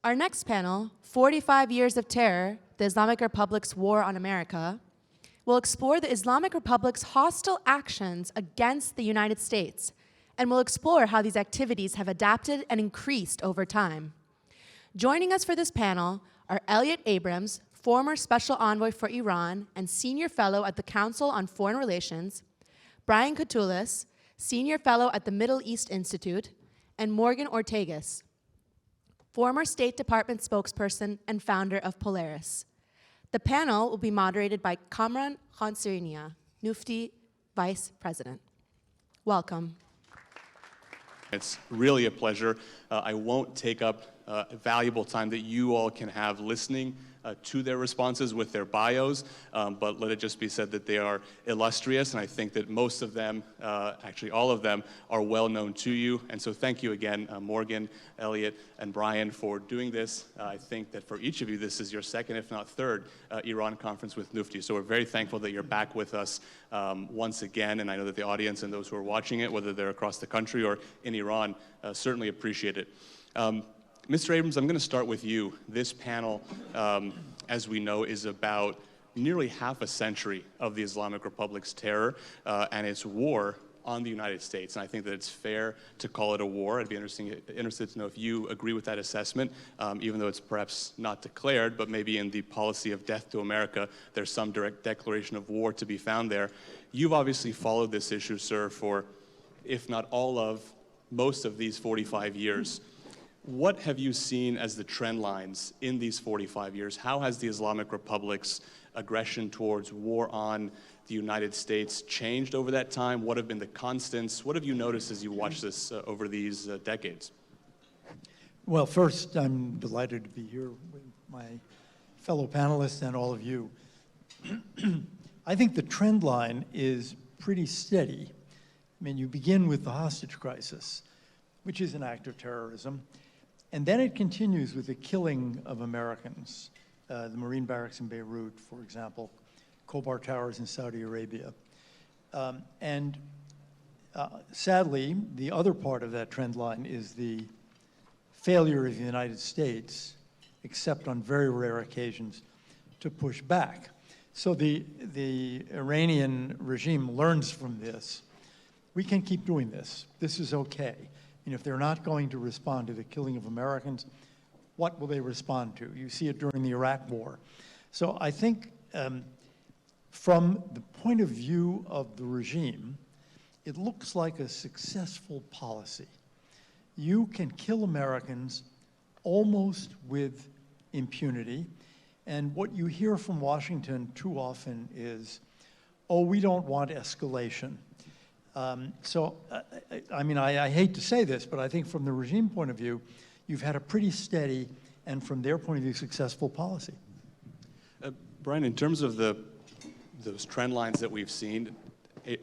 Our next panel, 45 Years of Terror, the Islamic Republic's War on America, will explore the Islamic Republic's hostile actions against the United States and will explore how these activities have adapted and increased over time. Joining us for this panel are Elliott Abrams, former Special Envoy for Iran and Senior Fellow at the Council on Foreign Relations, Brian Katulis, Senior Fellow at the Middle East Institute, and Morgan Ortagus, former State Department spokesperson and founder of Polaris. The panel will be moderated by Khansarinia, Mufti Vice President. Welcome. It's really a pleasure. I won't take up valuable time that you all can have listening to their responses with their bios, but let it just be said that they are illustrious, and I think that most of them, actually all of them, are well known to you. And so thank you again, Morgan, Elliott, and Brian, for doing this. I think that for each of you, this is your second, if not third, Iran conference with Mufti. So we're very thankful that you're back with us once again, and I know that the audience and those who are watching it, whether they're across the country or in Iran, certainly appreciate it. Mr. Abrams, I'm going to start with you. This panel, as we know, is about nearly half a century of the Islamic Republic's terror and its war on the United States. And I think that it's fair to call it a war. I'd be interested to know if you agree with that assessment, even though it's perhaps not declared, but maybe in the policy of death to America, there's some direct declaration of war to be found there. You've obviously followed this issue, sir, for, if not all of, most of these 45 years. What have you seen as the trend lines in these 45 years? How has the Islamic Republic's aggression towards war on the United States changed over that time? What have been the constants? What have you noticed as you watch this over these decades? Well, first, I'm delighted to be here with my fellow panelists and all of you. I think the trend line is pretty steady. I mean, you begin with the hostage crisis, which is an act of terrorism. And then it continues with the killing of Americans, the Marine barracks in Beirut, for example, Khobar Towers in Saudi Arabia. Sadly, the other part of that trend line is the failure of the United States, except on very rare occasions, to push back. So the Iranian regime learns from this. We can keep doing this. This is okay. And if they're not going to respond to the killing of Americans, what will they respond to? You see it during the Iraq War. So I think from the point of view of the regime, it looks like a successful policy. You can kill Americans almost with impunity. And what you hear from Washington too often is, oh, we don't want escalation. I mean, I hate to say this, but I think from the regime point of view, you've had a pretty steady and from their point of view, successful policy. Brian, in terms of those trend lines that we've seen,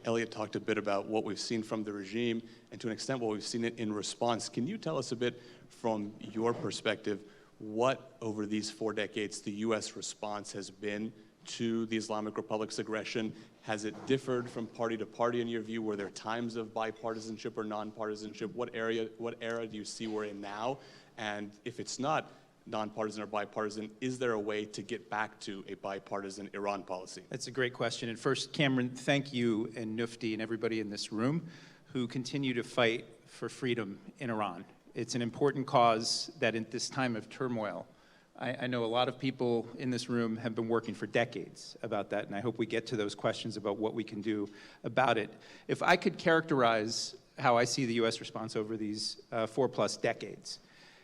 Elliott talked a bit about what we've seen from the regime and to an extent what we've seen in response. Can you tell us a bit from your perspective what over these 4 decades the U.S. response has been to the Islamic Republic's aggression? Has it differed from party to party in your view? Were there times of bipartisanship or nonpartisanship? What era do you see we're in now? And if it's not nonpartisan or bipartisan, is there a way to get back to a bipartisan Iran policy? That's a great question. And first, Cameron, thank you and Mufti and everybody in this room who continue to fight for freedom in Iran. It's an important cause that in this time of turmoil, I know a lot of people in this room have been working for decades about that, and I hope we get to those questions about what we can do about it. If I could characterize how I see the U.S. response over these 4+ decades,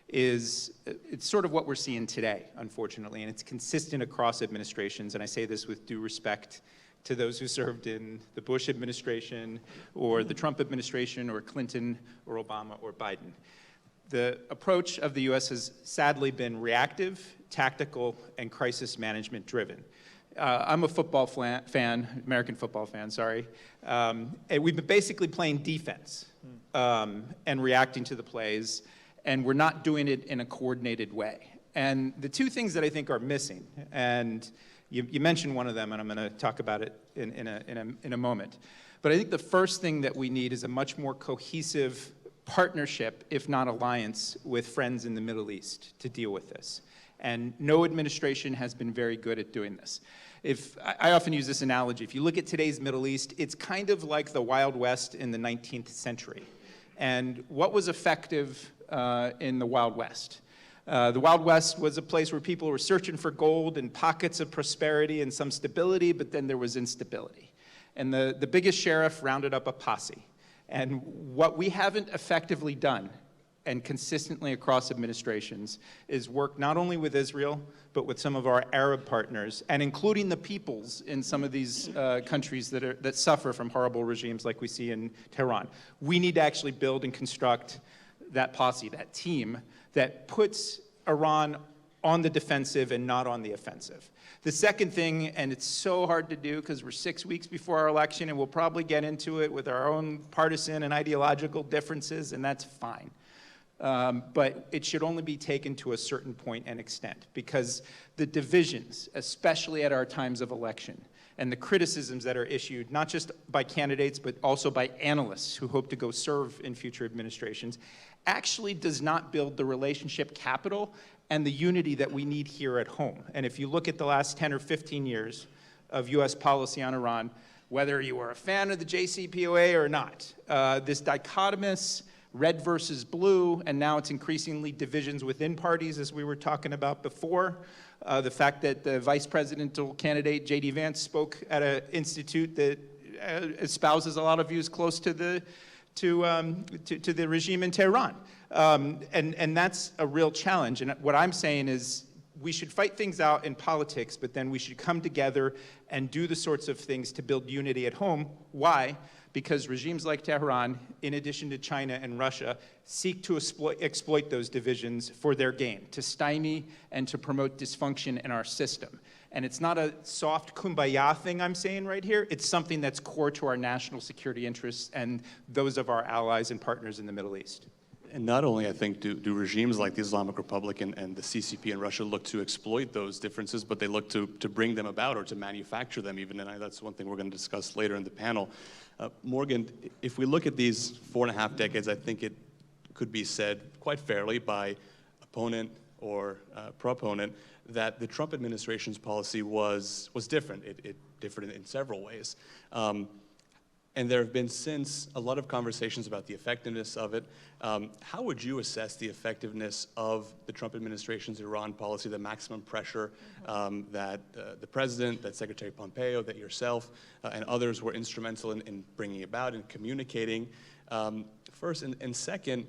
it's sort of what we're seeing today, unfortunately, and it's consistent across administrations, and I say this with due respect to those who served in the Bush administration or the Trump administration or Clinton or Obama or Biden. The approach of the U.S. has sadly been reactive, tactical, and crisis management driven. I'm a football fan, American football fan, sorry. And we've been basically playing defense and reacting to the plays, and we're not doing it in a coordinated way. And the two things that I think are missing, and you mentioned one of them, and I'm going to talk about it in a moment. But I think the first thing that we need is a much more cohesive partnership, if not alliance, with friends in the Middle East to deal with this. And no administration has been very good at doing this. I often use this analogy. If you look at today's Middle East, it's kind of like the Wild West in the 19th century. And what was effective in the Wild West? The Wild West was a place where people were searching for gold and pockets of prosperity and some stability, but then there was instability. And the biggest sheriff rounded up a posse. And what we haven't effectively done, and consistently across administrations, is work not only with Israel, but with some of our Arab partners, and including the peoples in some of these countries that suffer from horrible regimes like we see in Tehran. We need to actually build and construct that posse, that team, that puts Iran on the defensive and not on the offensive. The second thing, and it's so hard to do because we're 6 weeks before our election, and we'll probably get into it with our own partisan and ideological differences, and that's fine. But it should only be taken to a certain point and extent, because the divisions, especially at our times of election, and the criticisms that are issued, not just by candidates, but also by analysts who hope to go serve in future administrations, actually does not build the relationship capital and the unity that we need here at home. And if you look at the last 10 or 15 years of US policy on Iran, whether you are a fan of the JCPOA or not, this dichotomous red versus blue, and now it's increasingly divisions within parties, as we were talking about before. The fact that the vice presidential candidate, J.D. Vance, spoke at an institute that espouses a lot of views close to the regime in Tehran. And that's a real challenge. And what I'm saying is we should fight things out in politics, but then we should come together and do the sorts of things to build unity at home. Why? Because regimes like Tehran, in addition to China and Russia, seek to exploit those divisions for their gain, to stymie and to promote dysfunction in our system. And it's not a soft kumbaya thing I'm saying right here. It's something that's core to our national security interests and those of our allies and partners in the Middle East. And not only, I think, do regimes like the Islamic Republic and the CCP in Russia look to exploit those differences, but they look to bring them about or to manufacture them even, and that's one thing we're going to discuss later in the panel. Morgan, if we look at these 4.5 decades, I think it could be said quite fairly by opponent or proponent that the Trump administration's policy was different. It differed in several ways. And there have been since a lot of conversations about the effectiveness of it. How would you assess the effectiveness of the Trump administration's Iran policy, the maximum pressure that the president, that Secretary Pompeo, that yourself, and others were instrumental in bringing about and communicating? First, and second,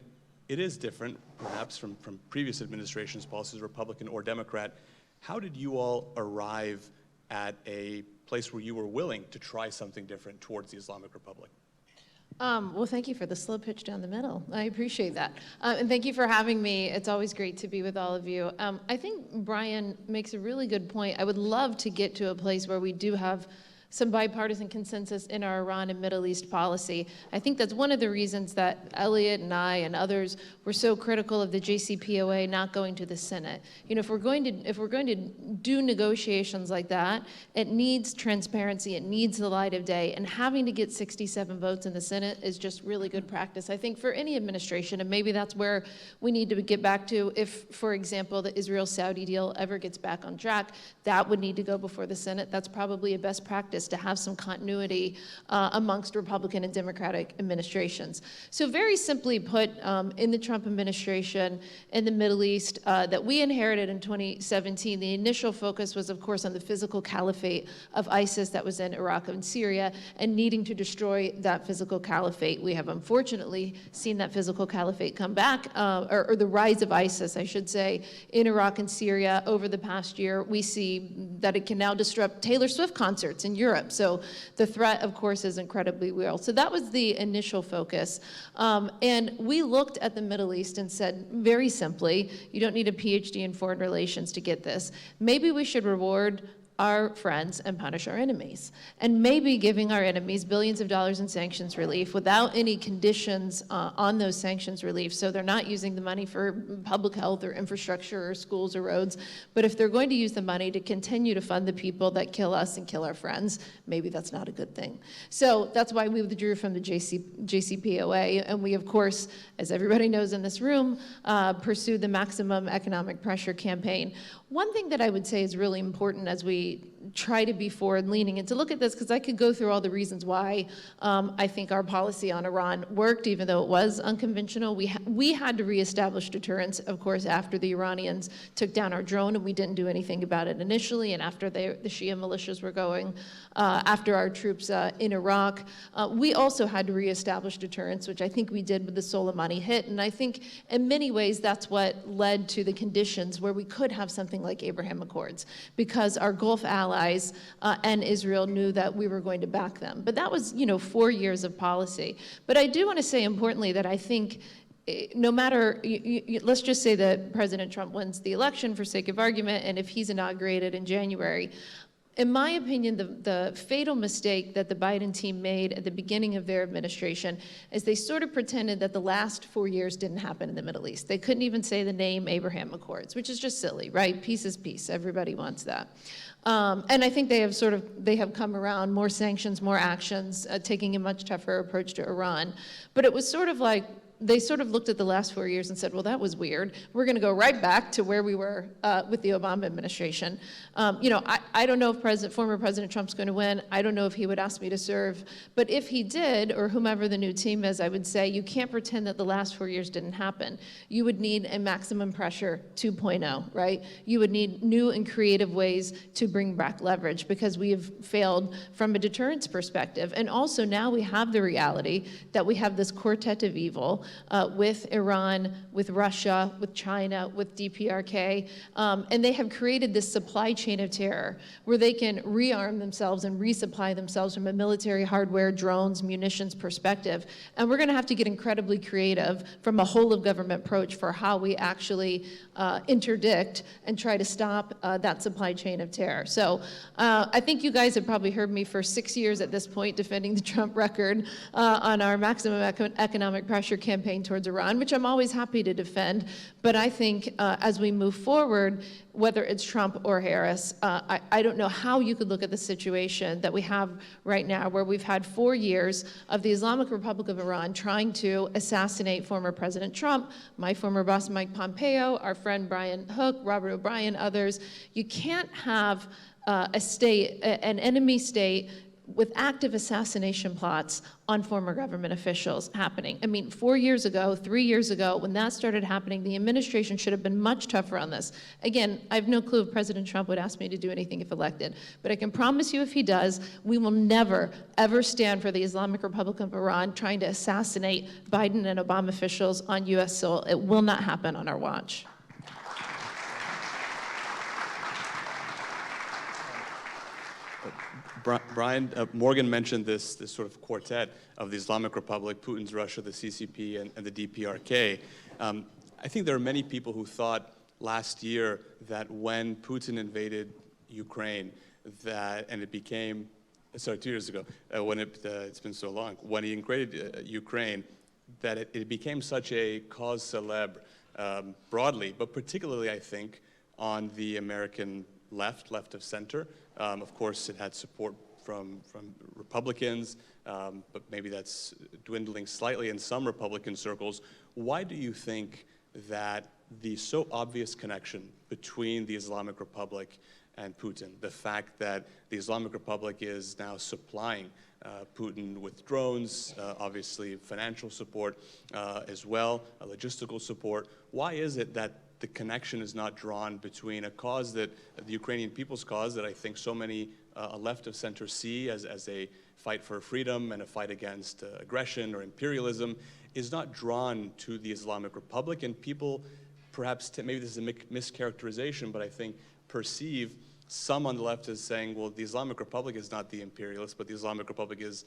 it is different, perhaps, from previous administrations' policies, Republican or Democrat. How did you all arrive at a place where you were willing to try something different towards the Islamic Republic? Well, thank you for the slow pitch down the middle. I appreciate that. And thank you for having me. It's always great to be with all of you. I think Brian makes a really good point. I would love to get to a place where we do have some bipartisan consensus in our Iran and Middle East policy. I think that's one of the reasons that Elliott and I and others were so critical of the JCPOA not going to the Senate. You know, if we're going to do negotiations like that, it needs transparency, it needs the light of day, and having to get 67 votes in the Senate is just really good practice, I think, for any administration, and maybe that's where we need to get back to if, for example, the Israel-Saudi deal ever gets back on track, that would need to go before the Senate. That's probably a best practice to have some continuity amongst Republican and Democratic administrations. So very simply put, in the Trump administration in the Middle East that we inherited in 2017, the initial focus was, of course, on the physical caliphate of ISIS that was in Iraq and Syria and needing to destroy that physical caliphate. We have unfortunately seen that physical caliphate come back, or the rise of ISIS, I should say, in Iraq and Syria over the past year. We see that it can now disrupt Taylor Swift concerts in Europe. So the threat, of course, is incredibly real. So that was the initial focus. And we looked at the Middle East and said, very simply, you don't need a PhD in foreign relations to get this. Maybe we should reward our friends and punish our enemies. And maybe giving our enemies billions of dollars in sanctions relief without any conditions on those sanctions relief, so they're not using the money for public health or infrastructure or schools or roads, but if they're going to use the money to continue to fund the people that kill us and kill our friends, maybe that's not a good thing. So that's why we withdrew from the JCPOA, and we, of course, as everybody knows in this room, pursued the maximum economic pressure campaign. One thing that I would say is really important as we try to be forward-leaning and to look at this, because I could go through all the reasons why I think our policy on Iran worked, even though it was unconventional. We had to reestablish deterrence, of course, after the Iranians took down our drone, and we didn't do anything about it initially, and after the Shia militias were going after our troops in Iraq. We also had to reestablish deterrence, which I think we did with the Soleimani hit, and I think in many ways that's what led to the conditions where we could have something like Abraham Accords, because our Gulf allies and Israel knew that we were going to back them. But that was, 4 years of policy. But I do want to say importantly that I think no matter, let's just say that President Trump wins the election for sake of argument, and if he's inaugurated in January, in my opinion, the fatal mistake that the Biden team made at the beginning of their administration is they sort of pretended that the last 4 years didn't happen in the Middle East. They couldn't even say the name Abraham Accords, which is just silly, right? Peace is peace. Everybody wants that. And I think they have come around, more sanctions, more actions, taking a much tougher approach to Iran. But it was sort of like, they sort of looked at the last 4 years and said, well, that was weird. We're going to go right back to where we were with the Obama administration. I don't know if former President Trump's going to win. I don't know if he would ask me to serve. But if he did, or whomever the new team is, I would say you can't pretend that the last 4 years didn't happen. You would need a maximum pressure 2.0, right? You would need new and creative ways to bring back leverage, because we have failed from a deterrence perspective. And also now we have the reality that we have this quartet of evil with Iran, with Russia, with China, with DPRK, and they have created this supply chain of terror where they can rearm themselves and resupply themselves from a military hardware, drones, munitions perspective. And we're going to have to get incredibly creative from a whole of government approach for how we actually interdict and try to stop that supply chain of terror. So I think you guys have probably heard me for 6 years at this point defending the Trump record on our maximum economic pressure campaign towards Iran, which I'm always happy to defend. But I think as we move forward, whether it's Trump or Harris, I don't know how you could look at the situation that we have right now, where we've had 4 years of the Islamic Republic of Iran trying to assassinate former President Trump, my former boss Mike Pompeo, our friend Brian Hook, Robert O'Brien, others. You can't have an enemy state with active assassination plots on former government officials happening. I mean, 4 years ago, 3 years ago, when that started happening, the administration should have been much tougher on this. Again, I have no clue if President Trump would ask me to do anything if elected, but I can promise you if he does, we will never, ever stand for the Islamic Republic of Iran trying to assassinate Biden and Obama officials on US soil. It will not happen on our watch. Brian, Morgan mentioned this sort of quartet of the Islamic Republic, Putin's Russia, the CCP, and the DPRK. I think there are many people who thought last year that when Putin invaded Ukraine, and it became, 2 years ago, when it's been so long, when he invaded Ukraine, that it became such a cause célèbre broadly, but particularly, I think, on the American left of center. Of course, it had support from Republicans, but maybe that's dwindling slightly in some Republican circles. Why do you think that the so obvious connection between the Islamic Republic and Putin, the fact that the Islamic Republic is now supplying Putin with drones, obviously financial support as well, logistical support, why is it that the connection is not drawn between a cause that, the Ukrainian people's cause, that I think so many left of center see as a fight for freedom and a fight against aggression or imperialism, is not drawn to the Islamic Republic, and people perhaps, maybe this is a mischaracterization, but I think perceive some on the left is saying, well, the Islamic Republic is not the imperialist, but the Islamic Republic is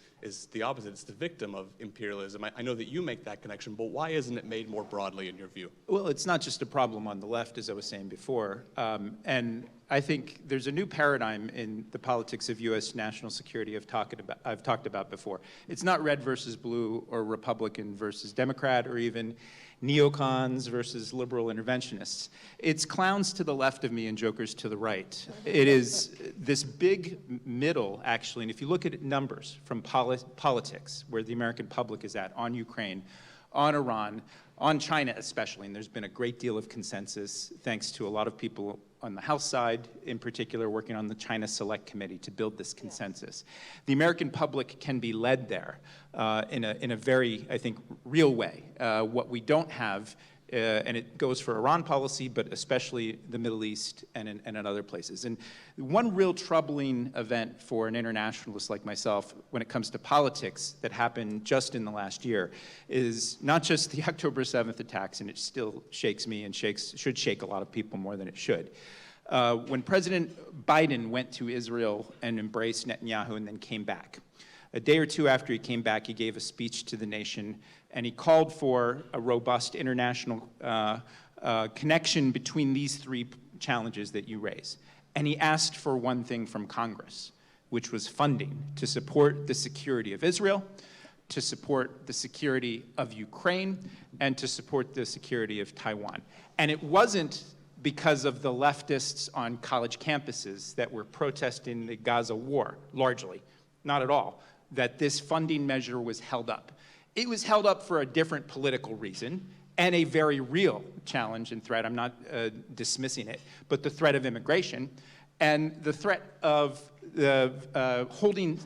the opposite. It's the victim of imperialism. I know that you make that connection, but why isn't it made more broadly in your view? Well, it's not just a problem on the left, as I was saying before. And I think there's a new paradigm in the politics of U.S. national security I've talked about before. It's not red versus blue or Republican versus Democrat or even neocons versus liberal interventionists. It's clowns to the left of me and jokers to the right. It is this big middle, actually, and if you look at numbers from politics, where the American public is at, on Ukraine, on Iran, on China especially, and there's been a great deal of consensus, thanks to a lot of people on the House side, in particular, working on the China Select Committee to build this consensus. The American public can be led there in a very, I think, real way. What we don't have, and it goes for Iran policy, but especially the Middle East and in other places. And one real troubling event for an internationalist like myself when it comes to politics that happened just in the last year is not just the October 7th attacks, and it still shakes me and should shake a lot of people more than it should. When President Biden went to Israel and embraced Netanyahu and then came back, a day or two after he came back, he gave a speech to the nation, and he called for a robust international connection between these three challenges that you raise. And he asked for one thing from Congress, which was funding to support the security of Israel, to support the security of Ukraine, and to support the security of Taiwan. And it wasn't because of the leftists on college campuses that were protesting the Gaza war, largely, not at all, that this funding measure was held up. It was held up for a different political reason and a very real challenge and threat. I'm not dismissing it, but the threat of immigration and the threat of holding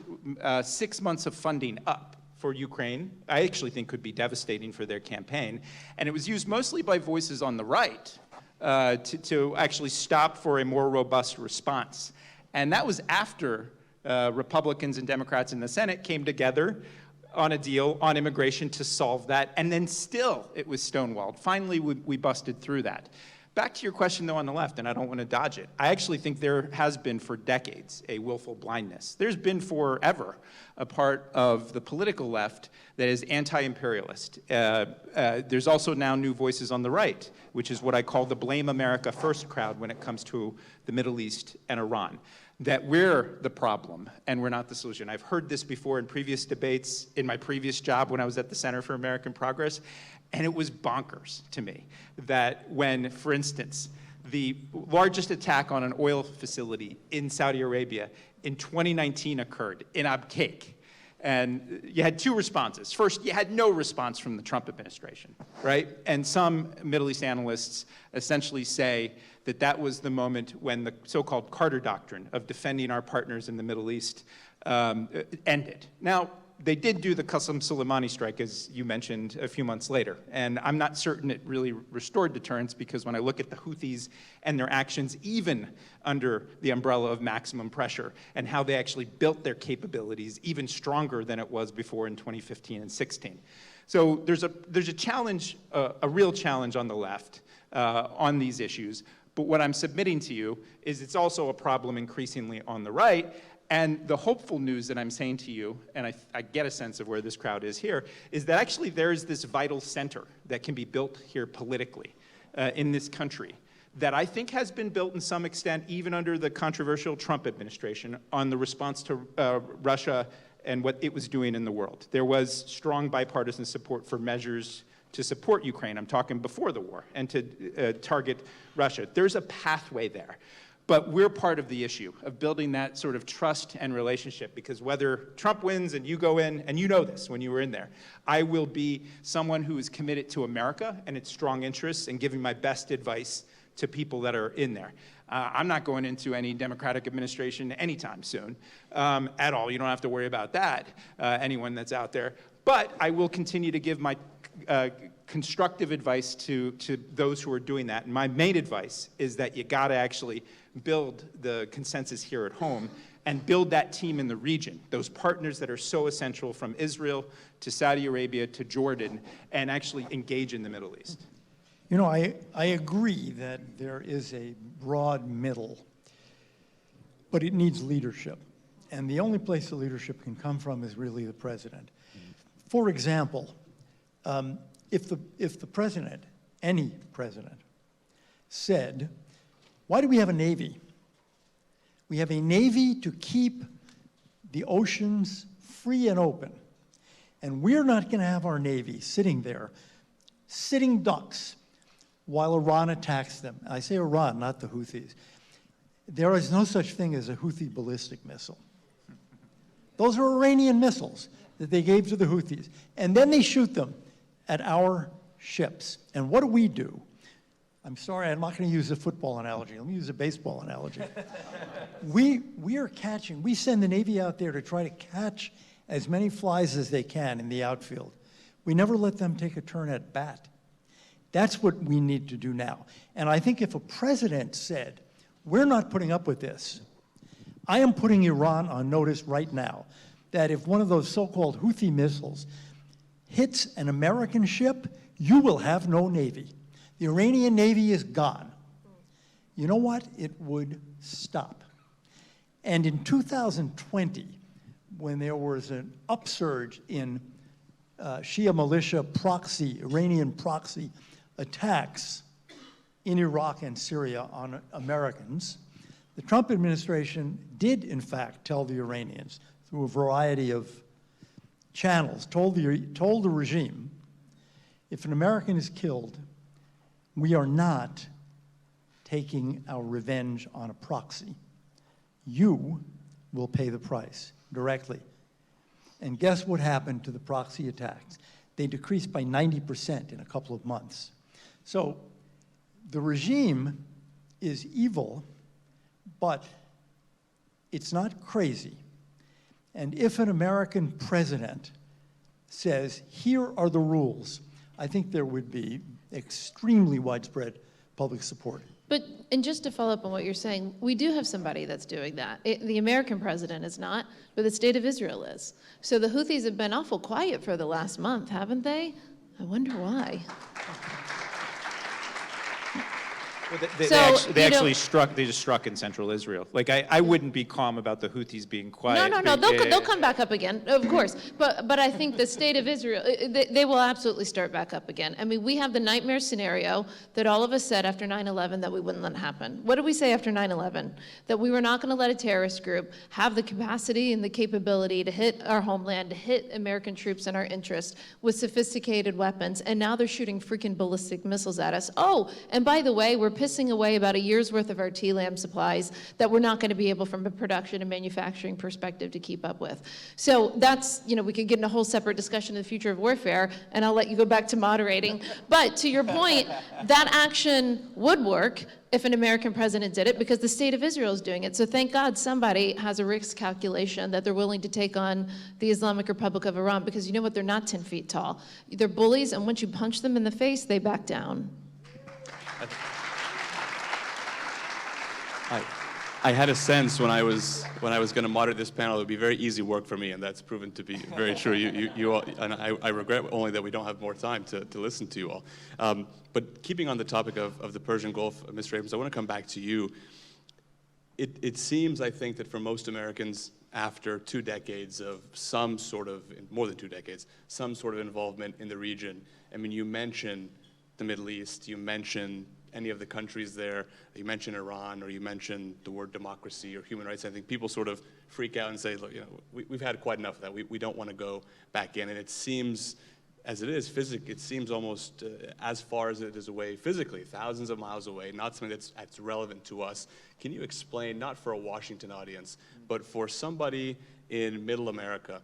6 months of funding up for Ukraine, I actually think could be devastating for their campaign. And it was used mostly by voices on the right to actually stop for a more robust response. And that was after Republicans and Democrats in the Senate came together on a deal on immigration to solve that, and then still it was stonewalled. Finally, we busted through that. Back to your question, though, on the left, and I don't want to dodge it. I actually think there has been for decades a willful blindness. There's been forever a part of the political left that is anti-imperialist. There's also now new voices on the right, which is what I call the Blame America First crowd when it comes to the Middle East and Iran. That we're the problem and we're not the solution. I've heard this before in previous debates in my previous job when I was at the Center for American Progress, and it was bonkers to me that when, for instance, the largest attack on an oil facility in Saudi Arabia in 2019 occurred in Abqaiq. And you had two responses. First, you had no response from the Trump administration, right? And some Middle East analysts essentially say that that was the moment when the so-called Carter Doctrine of defending our partners in the Middle East ended. Now, they did do the Qasem Soleimani strike, as you mentioned, a few months later. And I'm not certain it really restored deterrence, because when I look at the Houthis and their actions, even under the umbrella of maximum pressure, and how they actually built their capabilities even stronger than it was before in 2015 and 16. So there's a challenge, a real challenge on the left on these issues. But what I'm submitting to you is it's also a problem increasingly on the right. And the hopeful news that I'm saying to you, and I get a sense of where this crowd is here, is that actually there is this vital center that can be built here politically in this country that I think has been built in some extent even under the controversial Trump administration on the response to Russia and what it was doing in the world. There was strong bipartisan support for measures to support Ukraine. I'm talking before the war, and to target Russia. There's a pathway there. But we're part of the issue of building that sort of trust and relationship, because whether Trump wins and you go in, and you know this when you were in there, I will be someone who is committed to America and its strong interests and giving my best advice to people that are in there. I'm not going into any Democratic administration anytime soon at all. You don't have to worry about that, anyone that's out there. But I will continue to give my constructive advice to those who are doing that. And my main advice is that you gotta actually build the consensus here at home and build that team in the region, those partners that are so essential from Israel to Saudi Arabia to Jordan, and actually engage in the Middle East. You know, I agree that there is a broad middle. but it needs leadership. And the only place the leadership can come from is really the president. For example, if the president, any president, said, why do we have a Navy? We have a Navy to keep the oceans free and open. And we're not going to have our Navy sitting there, sitting ducks, while Iran attacks them. I say Iran, not the Houthis. There is no such thing as a Houthi ballistic missile. Those are Iranian missiles that they gave to the Houthis. And then they shoot them at our ships. And what do? I'm sorry, I'm not going to use a football analogy. Let me use a baseball analogy. we send the Navy out there to try to catch as many flies as they can in the outfield. We never let them take a turn at bat. That's what we need to do now. And I think if a president said, we're not putting up with this, I am putting Iran on notice right now that if one of those so-called Houthi missiles hits an American ship, you will have no Navy. The Iranian Navy is gone. You know what? It would stop. And in 2020, when there was an upsurge in Shia militia proxy, Iranian proxy attacks in Iraq and Syria on Americans, the Trump administration did, in fact, tell the Iranians through a variety of channels, told the regime, if an American is killed, we are not taking our revenge on a proxy. You will pay the price directly. And guess what happened to the proxy attacks? They decreased by 90% in a couple of months. So the regime is evil, but it's not crazy. And if an American president says, here are the rules, I think there would be extremely widespread public support. But, and just to follow up on what you're saying, we do have somebody that's doing that. The American president is not, but the state of Israel is. So the Houthis have been awful quiet for the last month, haven't they? I wonder why. Well, So, they you know- actually struck. They just struck in central Israel. Like I wouldn't be calm about the Houthis being quiet. No. They'll come back up again, of course. But I think the state of Israel, they will absolutely start back up again. I mean, we have the nightmare scenario that all of us said after 9/11 that we wouldn't let happen. What did we say after 9/11? That we were not going to let a terrorist group have the capacity and the capability to hit our homeland, to hit American troops and our interests with sophisticated weapons. And now they're shooting freaking ballistic missiles at us. Oh, and by the way, we're pissing away about a year's worth of our TLAM supplies that we're not going to be able from a production and manufacturing perspective to keep up with. So that's, we could get in a whole separate discussion of the future of warfare, and I'll let you go back to moderating. But to your point, that action would work if an American president did it, because the state of Israel is doing it. So thank God somebody has a risk calculation that they're willing to take on the Islamic Republic of Iran, because you know what? They're not 10 feet tall. They're bullies, and once you punch them in the face, they back down. I had a sense when I was going to moderate this panel, it would be very easy work for me, and that's proven to be very true. You all, and I regret only that we don't have more time to listen to you all. But keeping on the topic of the Persian Gulf, Mr. Abrams, I want to come back to you. It seems, I think, that for most Americans, after 2 decades of some sort of, more than 2 decades, some sort of involvement in the region, I mean, you mentioned the Middle East, you mentioned any of the countries there, you mention Iran, or you mention the word democracy or human rights, I think people sort of freak out and say, look, we've had quite enough of that. We don't want to go back in. And it seems, as it is physically, it seems almost as far as it is away physically, thousands of miles away, not something that's relevant to us. Can you explain, not for a Washington audience, but for somebody in Middle America,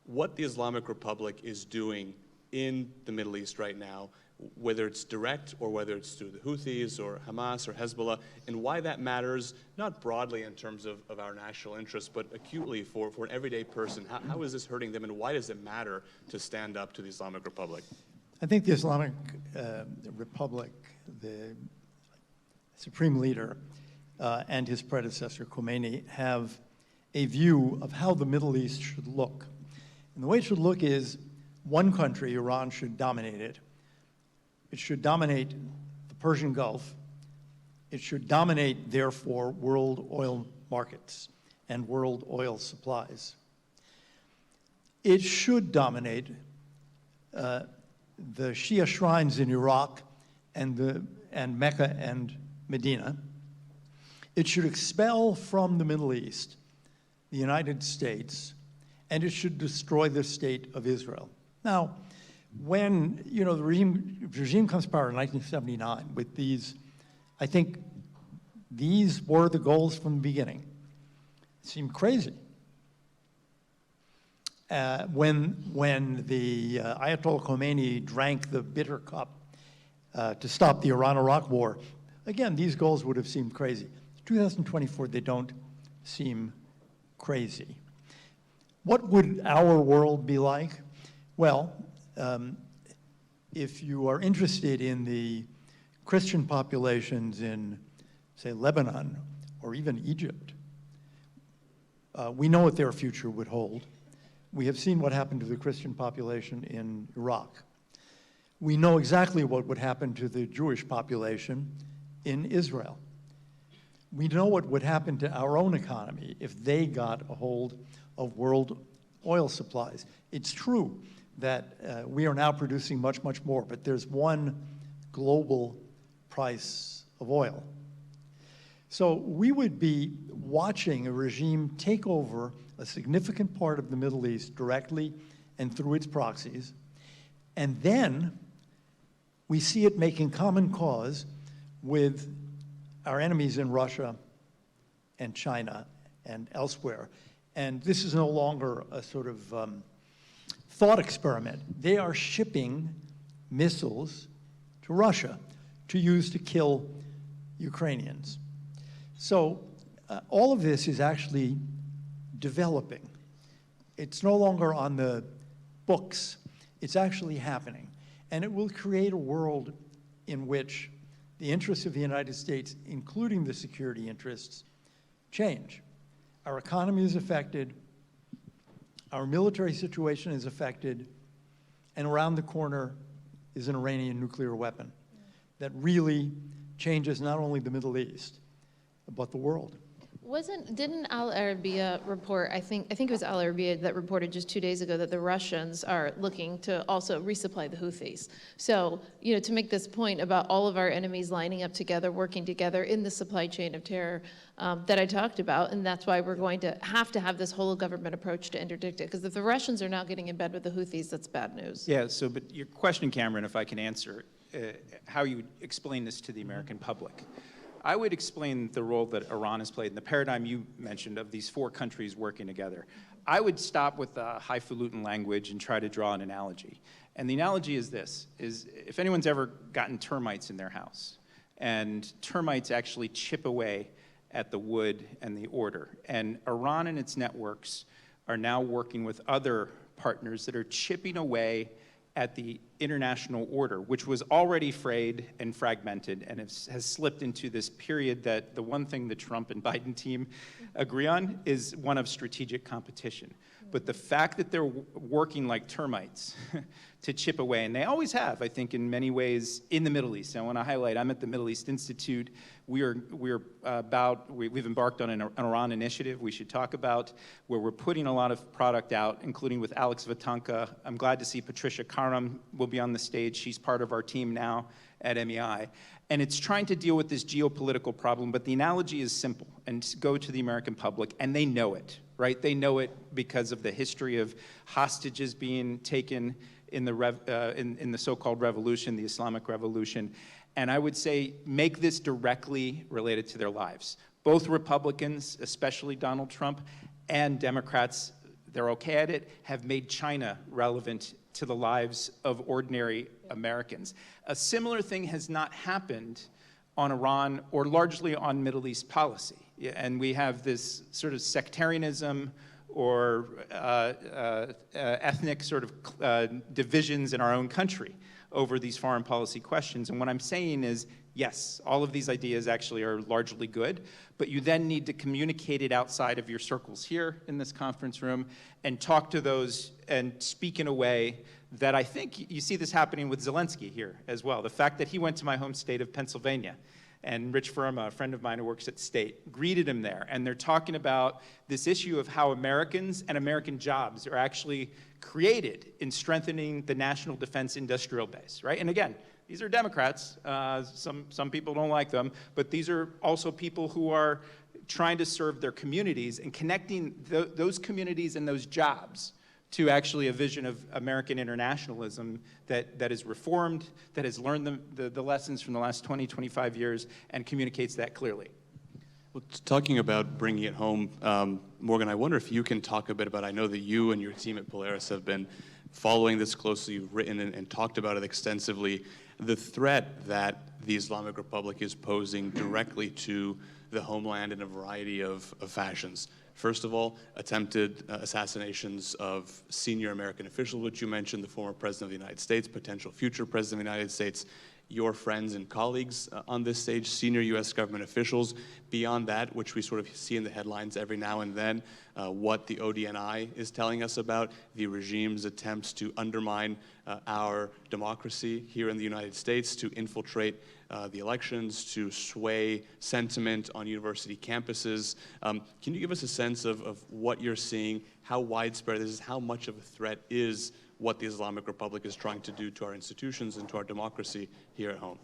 what the Islamic Republic is doing in the Middle East right now, whether it's direct or whether it's through the Houthis or Hamas or Hezbollah, and why that matters, not broadly in terms of our national interests, but acutely for an everyday person? How is this hurting them, and why does it matter to stand up to the Islamic Republic? I think the Islamic Republic, the supreme leader and his predecessor, Khomeini, have a view of how the Middle East should look. And the way it should look is one country, Iran, should dominate it. It should dominate the Persian Gulf, It should dominate, therefore, world oil markets and world oil supplies. It should dominate the Shia shrines in Iraq and Mecca and Medina. It should expel from the Middle East the United States, and it should destroy the state of Israel. Now, when the regime comes to power in 1979 with these, I think these were the goals from the beginning. It seemed crazy. When the Ayatollah Khomeini drank the bitter cup to stop the Iran-Iraq war, again, these goals would have seemed crazy. 2024, they don't seem crazy. What would our world be like? Well, if you are interested in the Christian populations in, say, Lebanon or even Egypt, we know what their future would hold. We have seen what happened to the Christian population in Iraq. We know exactly what would happen to the Jewish population in Israel. We know what would happen to our own economy if they got a hold of world oil supplies. It's true that we are now producing much, much more, but there's one global price of oil. So we would be watching a regime take over a significant part of the Middle East directly and through its proxies, and then we see it making common cause with our enemies in Russia and China and elsewhere. And this is no longer a sort of thought experiment. They are shipping missiles to Russia to use to kill Ukrainians. So all of this is actually developing. It's no longer on the books. It's actually happening. And it will create a world in which the interests of the United States, including the security interests, change. Our economy is affected, our military situation is affected, and around the corner is an Iranian nuclear weapon that really changes not only the Middle East, but the world. Didn't Al Arabiya report, I think it was Al Arabiya that reported just 2 days ago that the Russians are looking to also resupply the Houthis. So, to make this point about all of our enemies lining up together, working together in the supply chain of terror that I talked about, and that's why we're going to have this whole government approach to interdict it. Because if the Russians are now getting in bed with the Houthis, that's bad news. Yeah, but your question, Cameron, if I can answer, how you explain this to the American public. I would explain the role that Iran has played in the paradigm you mentioned of these four countries working together. I would stop with the highfalutin language and try to draw an analogy. And the analogy is this, is if anyone's ever gotten termites in their house, and termites actually chip away at the wood and the order. And Iran and its networks are now working with other partners that are chipping away at the international order, which was already frayed and fragmented and has slipped into this period that the one thing the Trump and Biden team agree on is one of strategic competition. But the fact that they're working like termites to chip away, and they always have, I think, in many ways in the Middle East. I want to highlight, I'm at the Middle East Institute. We've embarked on an Iran initiative we should talk about, where we're putting a lot of product out, including with Alex Vatanka. I'm glad to see Patricia Karam will be on the stage. She's part of our team now at MEI. And it's trying to deal with this geopolitical problem, but the analogy is simple, and go to the American public, and they know it, right? They know it because of the history of hostages being taken in the so-called revolution, the Islamic Revolution. And I would say make this directly related to their lives. Both Republicans, especially Donald Trump, and Democrats, they're okay at it, have made China relevant to the lives of ordinary Americans. A similar thing has not happened on Iran or largely on Middle East policy. And we have this sort of sectarianism or ethnic sort of divisions in our own country over these foreign policy questions. And what I'm saying is, yes, all of these ideas actually are largely good, but you then need to communicate it outside of your circles here in this conference room and talk to those and speak in a way that I think you see this happening with Zelensky here as well. The fact that he went to my home state of Pennsylvania and Rich Verma, a friend of mine who works at State, greeted him there. And they're talking about this issue of how Americans and American jobs are actually created in strengthening the national defense industrial base, right? And again, these are Democrats. Some people don't like them, but these are also people who are trying to serve their communities and connecting those communities and those jobs to actually a vision of American internationalism that is reformed, that has learned the lessons from the last 20, 25 years, and communicates that clearly. Well, talking about bringing it home, Morgan, I wonder if you can talk a bit about, I know that you and your team at Polaris have been following this closely, you've written and talked about it extensively, the threat that the Islamic Republic is posing directly to the homeland in a variety of fashions. First of all, attempted assassinations of senior American officials, which you mentioned, the former President of the United States, potential future President of the United States, your friends and colleagues on this stage, senior U.S. government officials. Beyond that, which we sort of see in the headlines every now and then, what the ODNI is telling us about the regime's attempts to undermine our democracy here in the United States, to infiltrate the elections, to sway sentiment on university campuses. Can you give us a sense of what you're seeing, how widespread this is, how much of a threat is what the Islamic Republic is trying to do to our institutions and to our democracy here at home?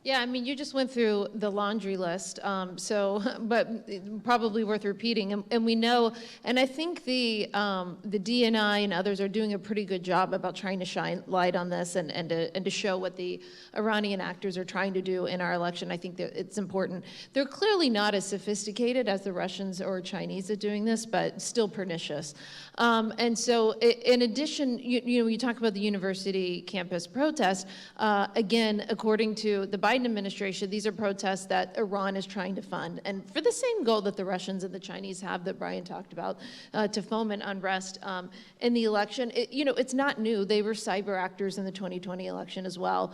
Yeah, I mean, you just went through the laundry list, but probably worth repeating. And we know, and I think the DNI and others are doing a pretty good job about trying to shine light on this and to show what the Iranian actors are trying to do in our election. I think that it's important. They're clearly not as sophisticated as the Russians or Chinese at doing this, but still pernicious. And so, in addition, you know, you talk about the university campus protest. Again, according to the Biden administration, these are protests that Iran is trying to fund, and for the same goal that the Russians and the Chinese have, that Brian talked about, to foment unrest in the election. You know, it's not new. They were cyber actors in the 2020 election as well.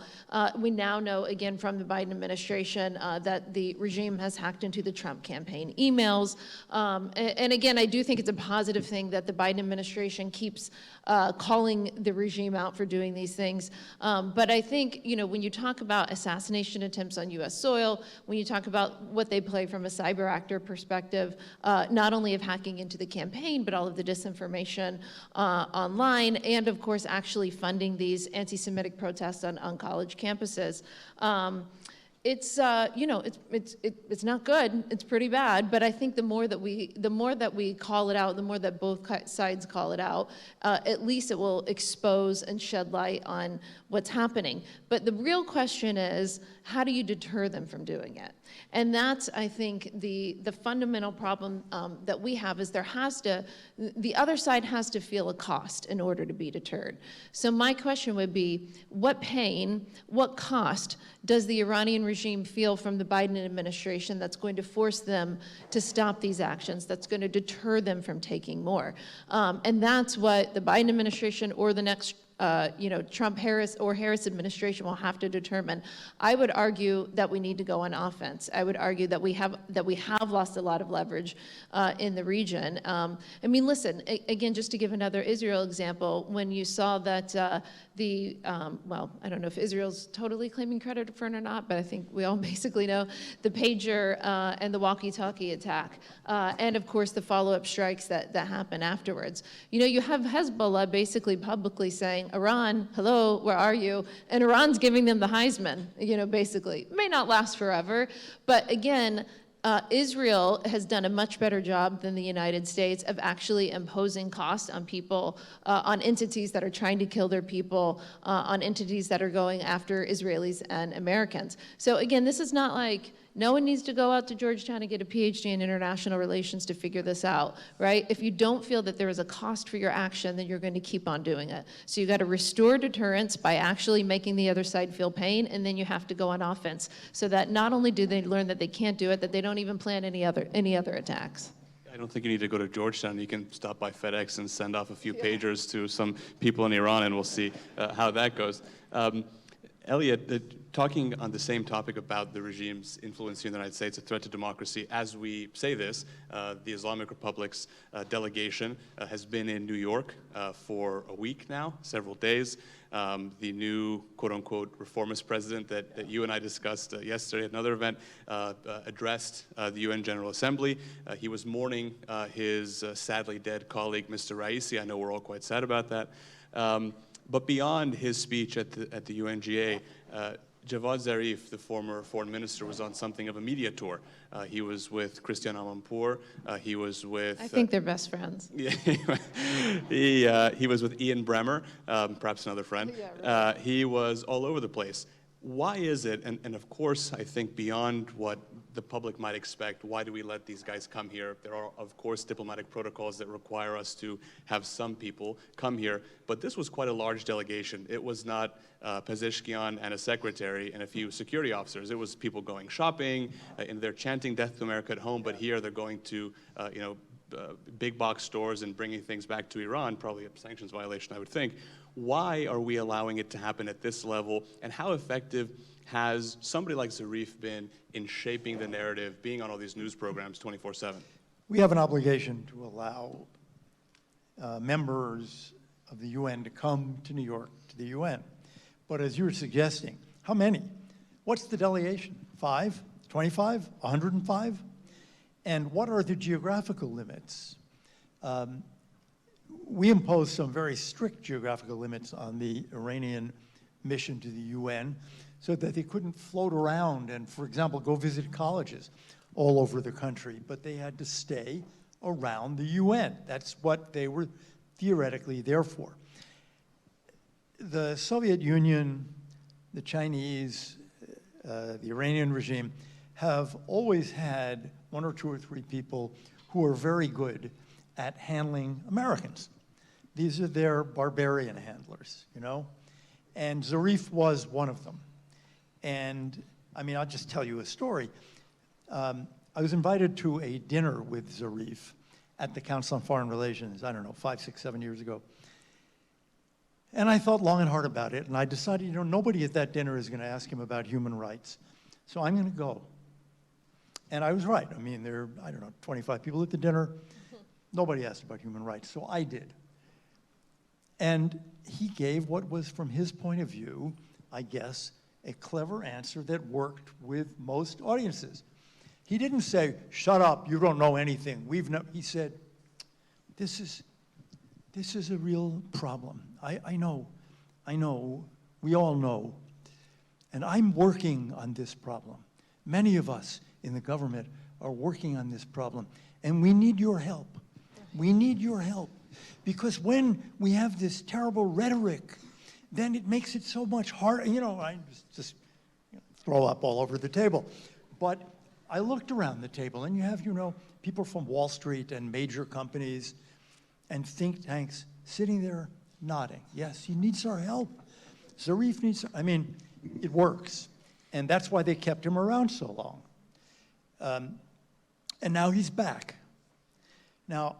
We now know, again, from the Biden administration, that the regime has hacked into the Trump campaign emails. And again, I do think it's a positive thing that the Biden administration keeps calling the regime out for doing these things. But I think, you know, when you talk about assassination attempts on U.S. soil, when you talk about what they play from a cyber actor perspective, not only of hacking into the campaign, but all of the disinformation online, and of course actually funding these anti-Semitic protests on college campuses. It's you know, it's not good. It's pretty bad. But I think the more that we call it out, the more that both sides call it out, at least it will expose and shed light on what's happening. But the real question is, how do you deter them from doing it? And that's, I think, the fundamental problem that we have is the other side has to feel a cost in order to be deterred. So my question would be, what pain, what cost does the Iranian regime feel from the Biden administration that's going to force them to stop these actions, that's going to deter them from taking more? And that's what the Biden administration or the next Trump-Harris or Harris administration will have to determine. I would argue that we need to go on offense. I would argue that we have lost a lot of leverage in the region. I mean, listen, again, just to give another Israel example, when you saw that well, I don't know if Israel's totally claiming credit for it or not, but I think we all basically know the pager and the walkie-talkie attack, and of course the follow-up strikes that happen afterwards. You know, you have Hezbollah basically publicly saying, Iran, hello, where are you? And Iran's giving them the Heisman, you know, basically. It may not last forever, but again, Israel has done a much better job than the United States of actually imposing costs on people, on entities that are trying to kill their people, on entities that are going after Israelis and Americans. So again, this is not like, no one needs to go out to Georgetown and get a PhD in international relations to figure this out, right? If you don't feel that there is a cost for your action, then you're going to keep on doing it. So you got to restore deterrence by actually making the other side feel pain, and then you have to go on offense so that not only do they learn that they can't do it, that they don't even plan any other attacks. I don't think you need to go to Georgetown. You can stop by FedEx and send off a few pagers to some people in Iran, and we'll see how that goes. Elliott, talking on the same topic about the regime's influence in the United States, a threat to democracy, as we say this, the Islamic Republic's delegation has been in New York for a week now, several days. The new quote-unquote reformist president that you and I discussed yesterday at another event addressed the UN General Assembly. He was mourning his sadly dead colleague, Mr. Raisi. I know we're all quite sad about that. But beyond his speech at the UNGA, Javad Zarif, the former foreign minister, was on something of a media tour. He was with Christian Amanpour. He was with... I think they're best friends. Yeah, he was with Ian Bremmer, perhaps another friend. Yeah, right. He was all over the place. Why is it, and of course, I think beyond what the public might expect, why do we let these guys come here? There are, of course, diplomatic protocols that require us to have some people come here, but this was quite a large delegation. It was not Pezeshkian and a secretary and a few security officers. It was people going shopping, and they're chanting death to America at home, but here they're going to, big box stores and bringing things back to Iran, probably a sanctions violation, I would think. Why are we allowing it to happen at this level, and how effective has somebody like Zarif been in shaping the narrative, being on all these news programs 24/7? We have an obligation to allow members of the UN to come to New York, to the UN. But as you're suggesting, how many? What's the delegation? 5? 25? 105? And what are the geographical limits? We imposed some very strict geographical limits on the Iranian mission to the UN so that they couldn't float around and, for example, go visit colleges all over the country, but they had to stay around the UN. That's what they were theoretically there for. The Soviet Union, the Chinese, the Iranian regime have always had 1 or 2 or 3 people who are very good at handling Americans. These are their barbarian handlers, you know? And Zarif was one of them. And I mean, I'll just tell you a story. I was invited to a dinner with Zarif at the Council on Foreign Relations, I don't know, 5, 6, 7 years ago. And I thought long and hard about it, and I decided, you know, nobody at that dinner is going to ask him about human rights. So I'm going to go. And I was right. I mean, there are, I don't know, 25 people at the dinner. Nobody asked about human rights, so I did. And he gave what was, from his point of view, I guess, a clever answer that worked with most audiences. He didn't say, shut up, you don't know anything. He said, this is a real problem. I know, we all know. And I'm working on this problem. Many of us in the government are working on this problem, and we need your help. We need your help. Because when we have this terrible rhetoric, then it makes it so much harder. You know, I just throw up all over the table. But I looked around the table, and you have, you know, people from Wall Street and major companies and think tanks sitting there nodding. Yes, he needs our help. Zarif needs, I mean, it works. And that's why they kept him around so long. And now he's back. Now,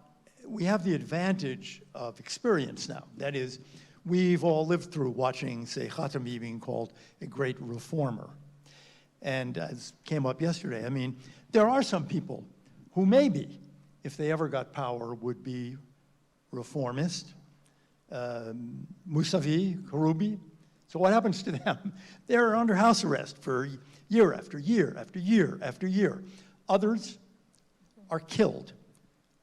we have the advantage of experience now. That is, we've all lived through watching, say, Khatami being called a great reformer. And as came up yesterday, I mean, there are some people who maybe, if they ever got power, would be reformist. Mousavi, Karoubi. So what happens to them? They're under house arrest for year after year after year after year. Others are killed,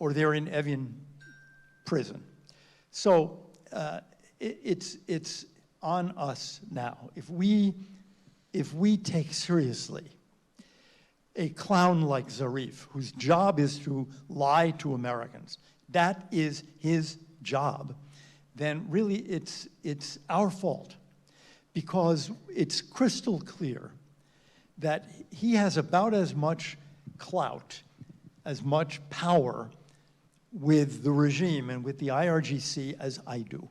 or they're in Evian prison. So it's on us now. If we take seriously a clown like Zarif, whose job is to lie to Americans, that is his job, then really it's our fault, because it's crystal clear that he has about as much clout, as much power with the regime and with the IRGC as I do.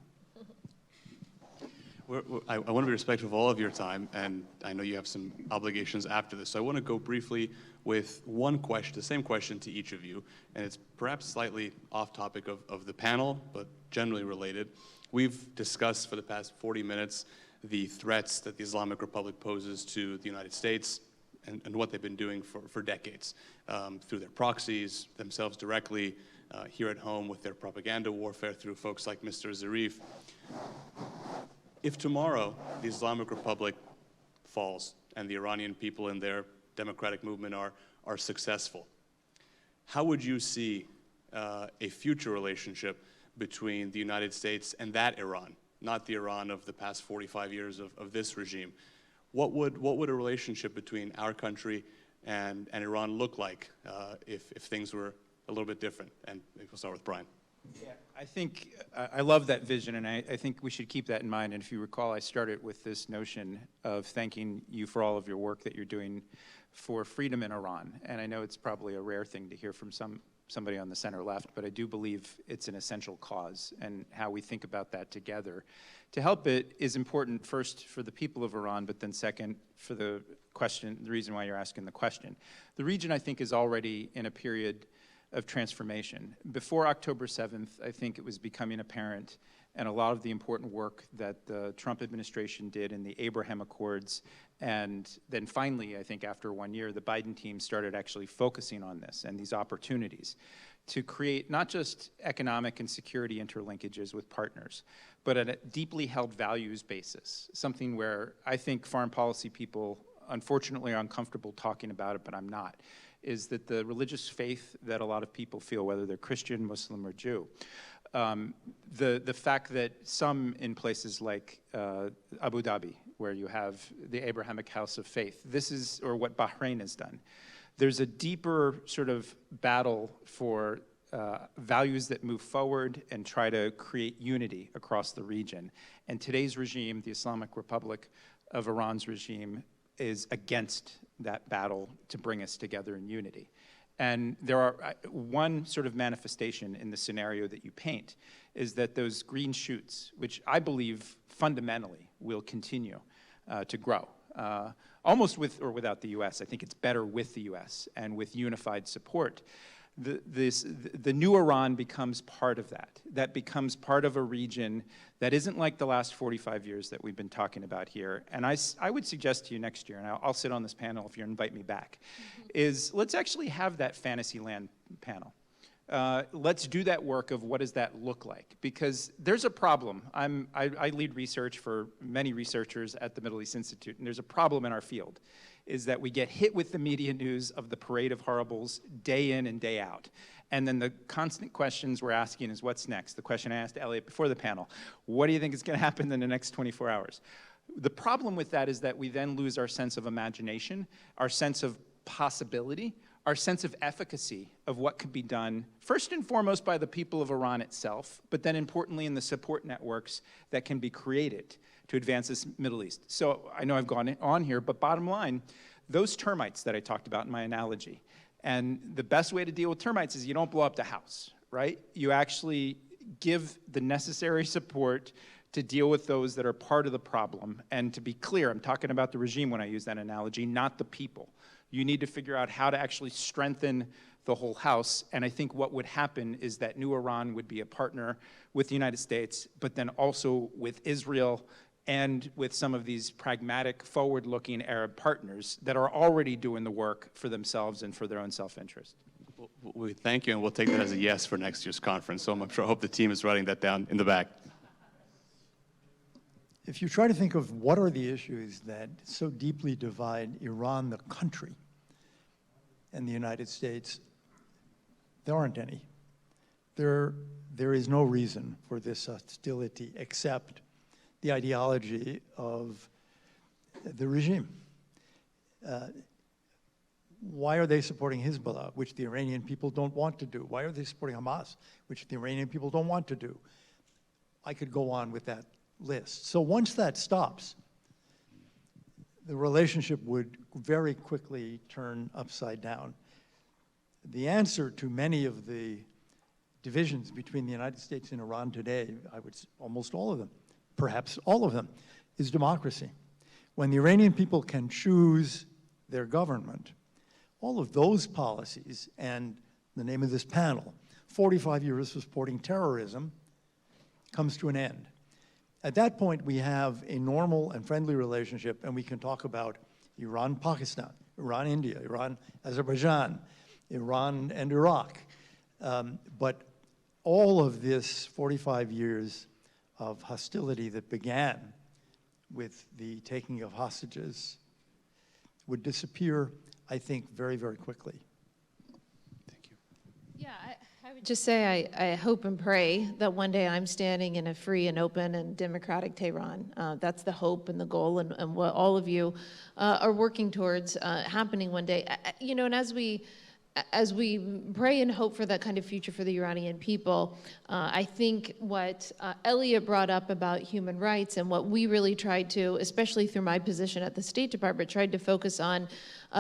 I want to be respectful of all of your time, and I know you have some obligations after this. So I want to go briefly with one question, the same question to each of you, and it's perhaps slightly off topic of the panel, but generally related. We've discussed for the past 40 minutes the threats that the Islamic Republic poses to the United States and what they've been doing for decades through their proxies, themselves directly, here at home with their propaganda warfare through folks like Mr. Zarif. If tomorrow the Islamic Republic falls and the Iranian people and their democratic movement are successful, how would you see a future relationship between the United States and that Iran, not the Iran of the past 45 years of this regime? What would a relationship between our country and Iran look like if things were a little bit different? And maybe we'll start with Brian. Yeah, I think I love that vision, and I think we should keep that in mind. And if you recall, I started with this notion of thanking you for all of your work that you're doing for freedom in Iran. And I know it's probably a rare thing to hear from somebody on the center left, but I do believe it's an essential cause, and how we think about that together to help it is important, first for the people of Iran, but then second for the reason why you're asking the question. The region, I think, is already in a period of transformation. Before October 7th, I think it was becoming apparent, and a lot of the important work that the Trump administration did in the Abraham Accords, and then finally, I think after 1 year, the Biden team started actually focusing on this and these opportunities to create not just economic and security interlinkages with partners, but at a deeply held values basis, something where I think foreign policy people, unfortunately, are uncomfortable talking about it, but I'm not, is that the religious faith that a lot of people feel, whether they're Christian, Muslim, or Jew, the fact that some in places like Abu Dhabi, where you have the Abrahamic House of Faith, this is, or what Bahrain has done, there's a deeper sort of battle for values that move forward and try to create unity across the region. And today's regime, the Islamic Republic of Iran's regime, is against that battle to bring us together in unity. And there are one sort of manifestation in the scenario that you paint is that those green shoots, which I believe fundamentally will continue to grow, almost with or without the US. I think it's better with the US and with unified support. The new Iran becomes part of that. That becomes part of a region that isn't like the last 45 years that we've been talking about here. And I would suggest to you next year, and I'll sit on this panel if you invite me back, is let's actually have that Fantasyland panel. Let's do that work of what does that look like? Because there's a problem. I lead research for many researchers at the Middle East Institute, and there's a problem in our field, is that we get hit with the media news of the parade of horribles day in and day out. And then the constant questions we're asking is, what's next? The question I asked Elliott before the panel, what do you think is going to happen in the next 24 hours? The problem with that is that we then lose our sense of imagination, our sense of possibility, our sense of efficacy of what could be done, first and foremost by the people of Iran itself, but then importantly in the support networks that can be created to advance this Middle East. So I know I've gone on here, but bottom line, those termites that I talked about in my analogy, and the best way to deal with termites is you don't blow up the house, right? You actually give the necessary support to deal with those that are part of the problem. And to be clear, I'm talking about the regime when I use that analogy, not the people. You need to figure out how to actually strengthen the whole house. And I think what would happen is that new Iran would be a partner with the United States, but then also with Israel and with some of these pragmatic, forward-looking Arab partners that are already doing the work for themselves and for their own self-interest. We thank you, and we'll take that as a yes for next year's conference. So I'm sure I hope the team is writing that down in the back. If you try to think of what are the issues that so deeply divide Iran, the country, and the United States, there aren't any. There is no reason for this hostility except the ideology of the regime. Why are they supporting Hezbollah, which the Iranian people don't want to do? Why are they supporting Hamas, which the Iranian people don't want to do? I could go on with that list. So once that stops, the relationship would very quickly turn upside down. The answer to many of the divisions between the United States and Iran today, I would say almost all of them, perhaps all of them, is democracy. When the Iranian people can choose their government, all of those policies, and the name of this panel, 45 years of supporting terrorism, comes to an end. At that point, we have a normal and friendly relationship, and we can talk about Iran-Pakistan, Iran-India, Iran-Azerbaijan, Iran and Iraq. But all of this 45 years of hostility that began with the taking of hostages would disappear, I think, very, very quickly. Thank you. Yeah, I would just say I hope and pray that one day I'm standing in a free and open and democratic Tehran. That's the hope and the goal and what all of you are working towards happening one day. You know, and as we pray and hope for that kind of future for the Iranian people, I think what Elliott brought up about human rights and what we really tried to, especially through my position at the State Department, tried to focus on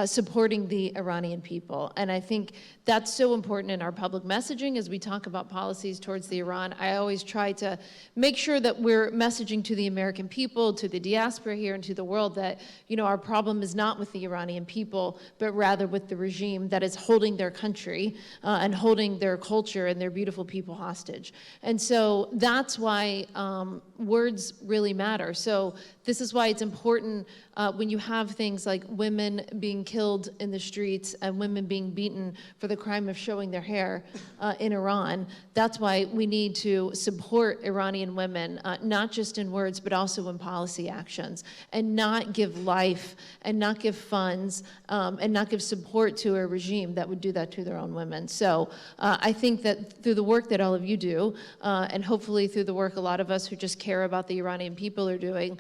supporting the Iranian people. And I think that's so important in our public messaging as we talk about policies towards the Iran. I always try to make sure that we're messaging to the American people, to the diaspora here, and to the world that, you know, our problem is not with the Iranian people, but rather with the regime that is holding their country and holding their culture and their beautiful people hostage. And so that's why words really matter. So this is why it's important when you have things like women being killed in the streets and women being beaten for the crime of showing their hair in Iran. That's why we need to support Iranian women, not just in words, but also in policy actions, and not give life and not give funds and not give support to a regime that would do that to their own women. So I think that through the work that all of you do, and hopefully through the work a lot of us who just care about the Iranian people are doing,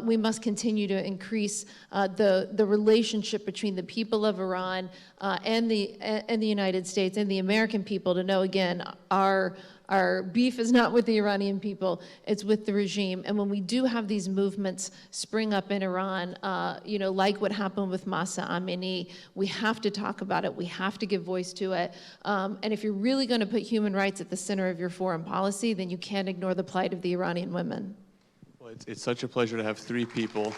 we must continue to increase the relationship between the people of Iran and the United States and the American people to know, again, our beef is not with the Iranian people, it's with the regime. And when we do have these movements spring up in Iran, you know, like what happened with Mahsa Amini, we have to talk about it, we have to give voice to it. And if you're really gonna put human rights at the center of your foreign policy, then you can't ignore the plight of the Iranian women. Well, it's such a pleasure to have three people.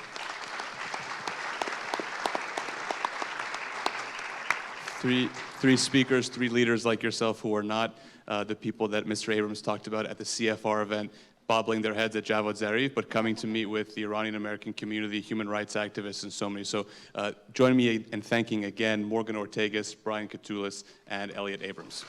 Three speakers, three leaders like yourself who are not the people that Mr. Abrams talked about at the CFR event, bobbling their heads at Javad Zarif, but coming to meet with the Iranian American community, human rights activists, and so many. So join me in thanking again Morgan Ortagus, Brian Katulis, and Elliott Abrams.